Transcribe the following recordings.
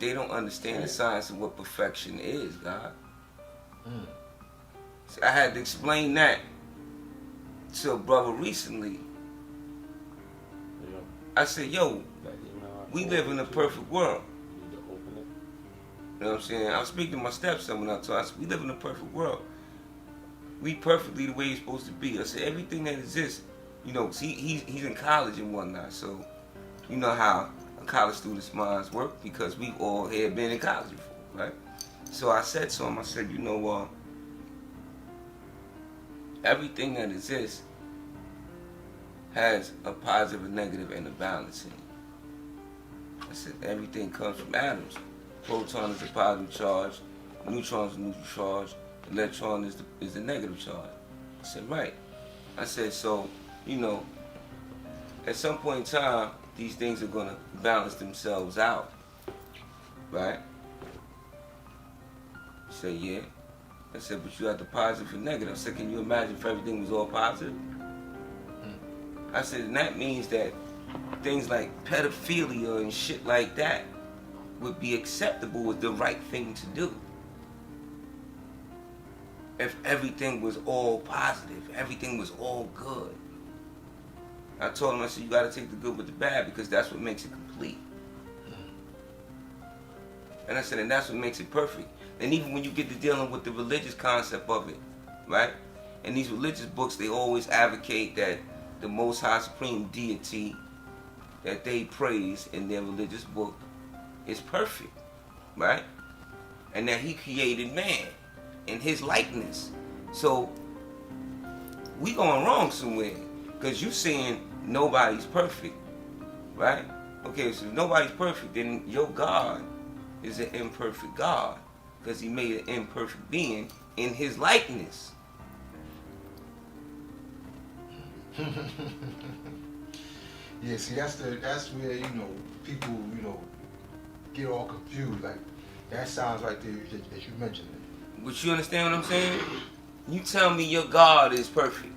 they don't understand the science of what perfection is, God. So I had to explain that to a brother recently. I said, yo, we live in a perfect world. You know what I'm saying? I was speaking to my stepson when I told him, I said, we live in a perfect world. We perfectly the way it's supposed to be. I said, everything that exists, you know, he's in college and whatnot, so you know how a college student's minds work because we all had been in college before, right? So I said to him, I said, you know, everything that exists has a positive, a negative, and a balance in it. I said, everything comes from atoms. Proton is the positive charge, neutron is the neutral charge, electron is the negative charge. I said, right. I said, so, you know, at some point in time, these things are going to balance themselves out, right? He said, yeah. I said, but you have the positive and negative. I said, can you imagine if everything was all positive? I said, and that means that things like pedophilia and shit like that would be acceptable with the right thing to do. If everything was all positive, everything was all good. I told him, I said, you gotta take the good with the bad because that's what makes it complete. And I said, and that's what makes it perfect. And even when you get to dealing with the religious concept of it, right? In these religious books, they always advocate that the Most High Supreme Deity that they praise in their religious book is perfect, right? And that he created man in his likeness. So we going wrong somewhere because you saying nobody's perfect, right? Okay, so if nobody's perfect, then your God is an imperfect God because he made an imperfect being in his likeness. Yeah, see, that's where, you know, people, you know, get all confused. Like, that sounds like that you mentioned it. But you understand what I'm saying? You tell me your God is perfect.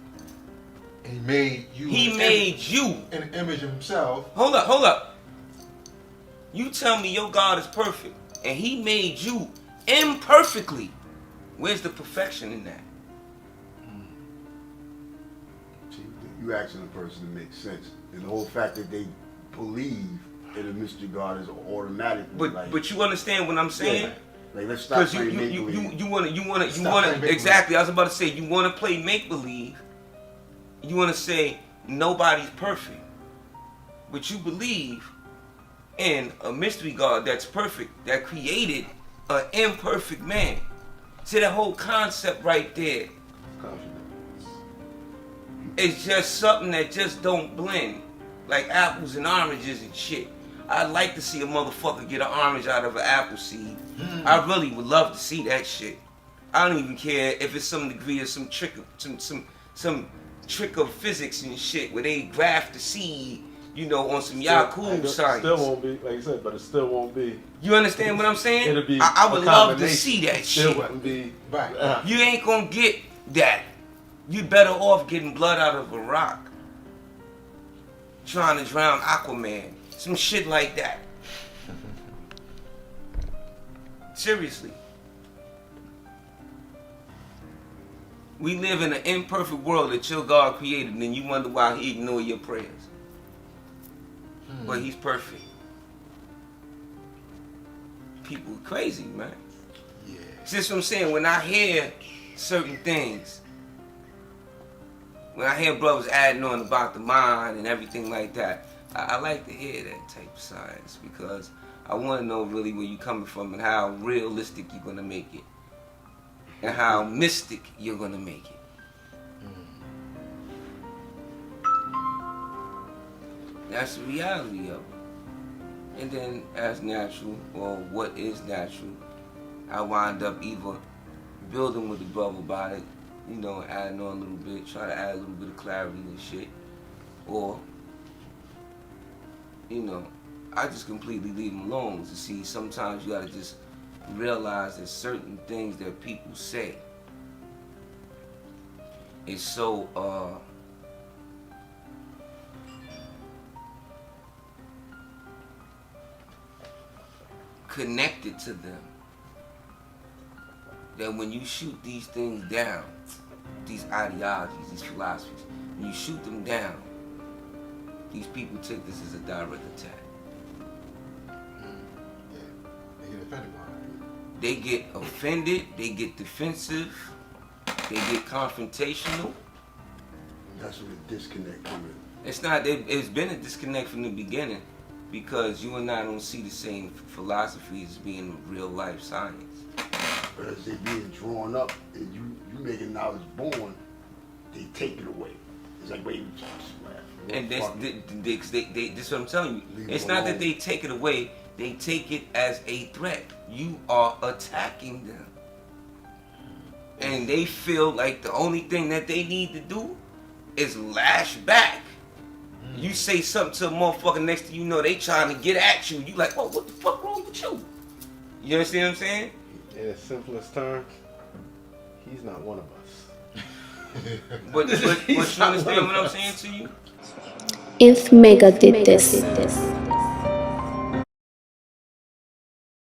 And he made you. He made you. In the image of himself. Hold up. You tell me your God is perfect, and he made you imperfectly. Where's the perfection in that? You asking a person to make sense. And the whole fact that they believe in a mystery God is automatic. But you understand what I'm saying? Yeah. Like, let's stop playing make believe. you wanna exactly. I was about to say you wanna play make believe. You wanna say nobody's perfect, but you believe in a mystery God that's perfect, that created an imperfect man. See that whole concept right there. It's just something that just don't blend, like apples and oranges and shit. I'd like to see a motherfucker get an orange out of an apple seed. I really would love to see that shit. I don't even care if it's some degree of some trick of physics and shit where they graft the seed, you know, on some Yaku science. It still won't be, like you said, but it still won't be. You understand what I'm saying? It'll be I would love to see that shit. Still wouldn't be. Right. You ain't gonna get that. You better off getting blood out of a rock. Trying to drown Aquaman. Some shit like that. Seriously. We live in an imperfect world that your God created, and you wonder why he ignore your prayers. But he's perfect. People are crazy, man. Yeah. See, that's what I'm saying. When I hear certain things, when I hear brothers adding on about the mind and everything like that, I like to hear that type of science because I want to know really where you're coming from and how realistic you're going to make it and how mystic you're going to make it. That's the reality of it. And then as natural, or what is natural, I wind up either building with the brother about it, you know, adding on a little bit, try to add a little bit of clarity and shit. Or, you know, I just completely leave them alone. To see, sometimes you gotta just realize that certain things that people say is so, connected to them. That when you shoot these things down, these ideologies, these philosophies, when you shoot them down, these people take this as a direct attack. They get offended by it. They get offended, they get defensive, they get confrontational. That's where the disconnect comes in. It's been a disconnect from the beginning because you and I don't see the same philosophy as being real life science. But as they being drawn up, and you making knowledge born, they take it away. It's like, wait, and this what I'm telling you. Leave It's them not that alone. they take it away, they take it as a threat. You are attacking them. And they feel like the only thing that they need to do is lash back. You say something to a motherfucker next to you, know they trying to get at you. You like, oh, what the fuck wrong with you? You understand what I'm saying? In its simplest terms, he's not one of us. But you understand what I'm saying to you? If Mega did this.